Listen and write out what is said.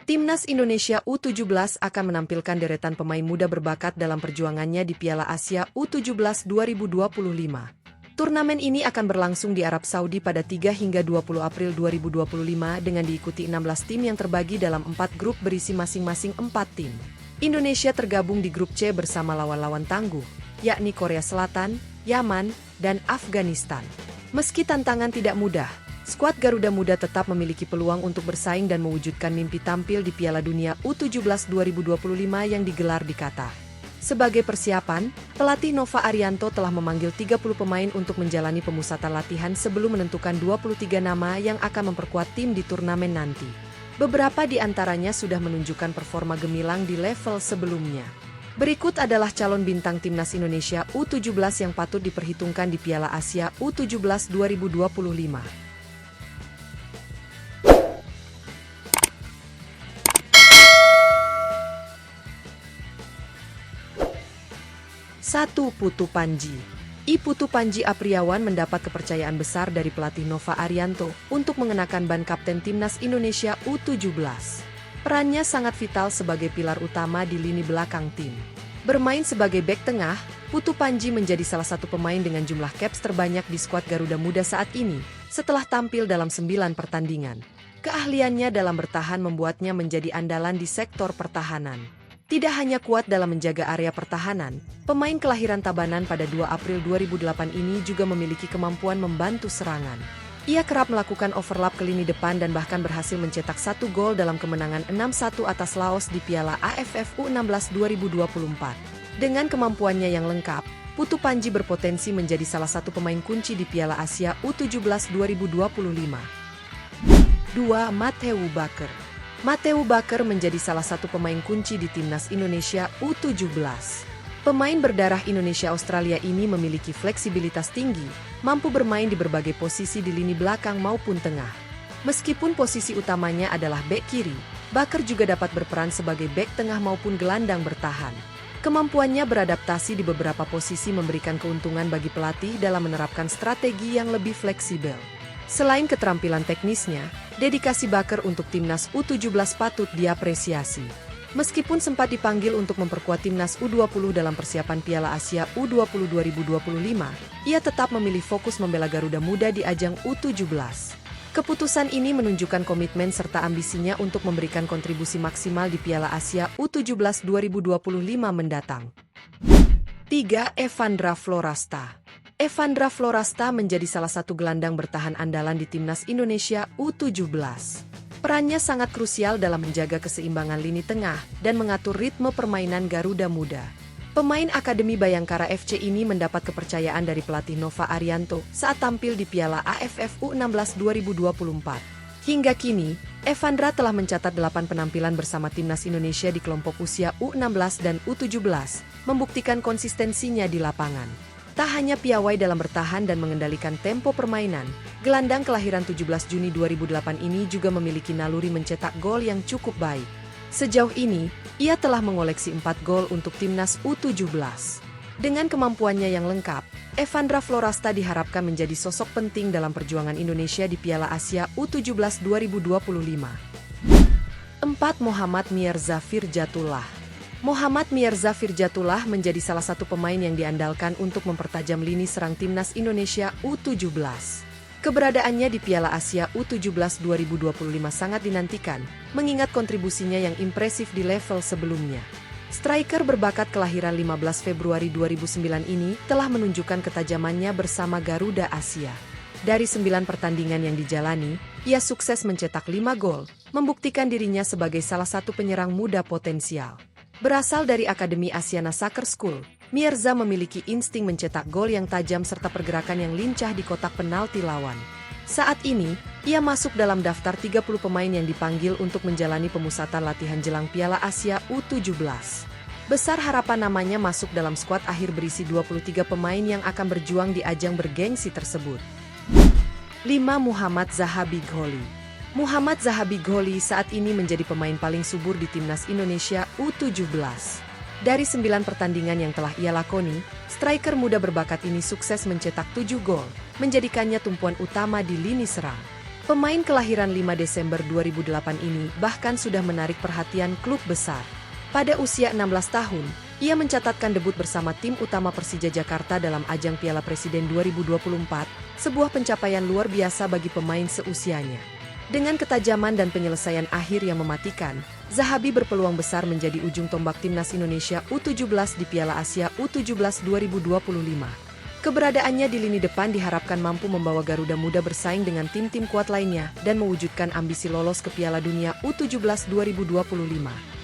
Timnas Indonesia U17 akan menampilkan deretan pemain muda berbakat dalam perjuangannya di Piala Asia U17 2025. Turnamen ini akan berlangsung di Arab Saudi pada 3 hingga 20 April 2025 dengan diikuti 16 tim yang terbagi dalam 4 grup berisi masing-masing 4 tim. Indonesia tergabung di grup C bersama lawan-lawan tangguh, yakni Korea Selatan, Yaman, dan Afghanistan. Meski tantangan tidak mudah, skuad Garuda Muda tetap memiliki peluang untuk bersaing dan mewujudkan mimpi tampil di Piala Dunia U17 2025 yang digelar di Qatar. Sebagai persiapan, pelatih Nova Arianto telah memanggil 30 pemain untuk menjalani pemusatan latihan sebelum menentukan 23 nama yang akan memperkuat tim di turnamen nanti. Beberapa di antaranya sudah menunjukkan performa gemilang di level sebelumnya. Berikut adalah calon bintang Timnas Indonesia U17 yang patut diperhitungkan di Piala Asia U17 2025. 1. Putu Panji. Putu Panji Apriawan mendapat kepercayaan besar dari pelatih Nova Arianto untuk mengenakan ban kapten Timnas Indonesia U17. Perannya sangat vital sebagai pilar utama di lini belakang tim. Bermain sebagai bek tengah, Putu Panji menjadi salah satu pemain dengan jumlah caps terbanyak di skuad Garuda Muda saat ini, setelah tampil dalam 9 pertandingan. Keahliannya dalam bertahan membuatnya menjadi andalan di sektor pertahanan. Tidak hanya kuat dalam menjaga area pertahanan, pemain kelahiran Tabanan pada 2 April 2008 ini juga memiliki kemampuan membantu serangan. Ia kerap melakukan overlap ke lini depan dan bahkan berhasil mencetak 1 gol dalam kemenangan 6-1 atas Laos di Piala AFF U16 2024. Dengan kemampuannya yang lengkap, Putu Panji berpotensi menjadi salah satu pemain kunci di Piala Asia U17 2025. 2. Matthew Baker. Matthew Baker menjadi salah satu pemain kunci di Timnas Indonesia U17. Pemain berdarah Indonesia-Australia ini memiliki fleksibilitas tinggi, mampu bermain di berbagai posisi di lini belakang maupun tengah. Meskipun posisi utamanya adalah bek kiri, Baker juga dapat berperan sebagai bek tengah maupun gelandang bertahan. Kemampuannya beradaptasi di beberapa posisi memberikan keuntungan bagi pelatih dalam menerapkan strategi yang lebih fleksibel. Selain keterampilan teknisnya, dedikasi Baker untuk Timnas U17 patut diapresiasi. Meskipun sempat dipanggil untuk memperkuat Timnas U20 dalam persiapan Piala Asia U20 2025, ia tetap memilih fokus membela Garuda Muda di ajang U17. Keputusan ini menunjukkan komitmen serta ambisinya untuk memberikan kontribusi maksimal di Piala Asia U17 2025 mendatang. 3. Evandra Florasta. Evandra Florasta menjadi salah satu gelandang bertahan andalan di Timnas Indonesia U17. Perannya sangat krusial dalam menjaga keseimbangan lini tengah dan mengatur ritme permainan Garuda Muda. Pemain Akademi Bayangkara FC ini mendapat kepercayaan dari pelatih Nova Arianto saat tampil di Piala AFF U16 2024. Hingga kini, Evandra telah mencatat 8 penampilan bersama Timnas Indonesia di kelompok usia U16 dan U17, membuktikan konsistensinya di lapangan. Tak hanya piawai dalam bertahan dan mengendalikan tempo permainan, gelandang kelahiran 17 Juni 2008 ini juga memiliki naluri mencetak gol yang cukup baik. Sejauh ini, ia telah mengoleksi 4 gol untuk Timnas U17. Dengan kemampuannya yang lengkap, Evandra Florasta diharapkan menjadi sosok penting dalam perjuangan Indonesia di Piala Asia U17 2025. 4. Muhammad Mirza Firjatullah. Muhammad Mirza Firjatullah menjadi salah satu pemain yang diandalkan untuk mempertajam lini serang Timnas Indonesia U17. Keberadaannya di Piala Asia U17 2025 sangat dinantikan, mengingat kontribusinya yang impresif di level sebelumnya. Striker berbakat kelahiran 15 Februari 2009 ini telah menunjukkan ketajamannya bersama Garuda Asia. Dari 9 pertandingan yang dijalani, ia sukses mencetak 5 gol, membuktikan dirinya sebagai salah satu penyerang muda potensial. Berasal dari Akademi Asiana Soccer School, Mirza memiliki insting mencetak gol yang tajam serta pergerakan yang lincah di kotak penalti lawan. Saat ini, ia masuk dalam daftar 30 pemain yang dipanggil untuk menjalani pemusatan latihan jelang Piala Asia U17. Besar harapan namanya masuk dalam skuad akhir berisi 23 pemain yang akan berjuang di ajang bergengsi tersebut. 5. Muhammad Zahabi Gholi. Muhammad Zahabi Gholi saat ini menjadi pemain paling subur di Timnas Indonesia U17. Dari 9 pertandingan yang telah ia lakoni, striker muda berbakat ini sukses mencetak 7 gol, menjadikannya tumpuan utama di lini serang. Pemain kelahiran 5 Desember 2008 ini bahkan sudah menarik perhatian klub besar. Pada usia 16 tahun, ia mencatatkan debut bersama tim utama Persija Jakarta dalam ajang Piala Presiden 2024, sebuah pencapaian luar biasa bagi pemain seusianya. Dengan ketajaman dan penyelesaian akhir yang mematikan, Zahabi berpeluang besar menjadi ujung tombak timnas Indonesia U17 di Piala Asia U17 2025. Keberadaannya di lini depan diharapkan mampu membawa Garuda Muda bersaing dengan tim-tim kuat lainnya dan mewujudkan ambisi lolos ke Piala Dunia U17 2025.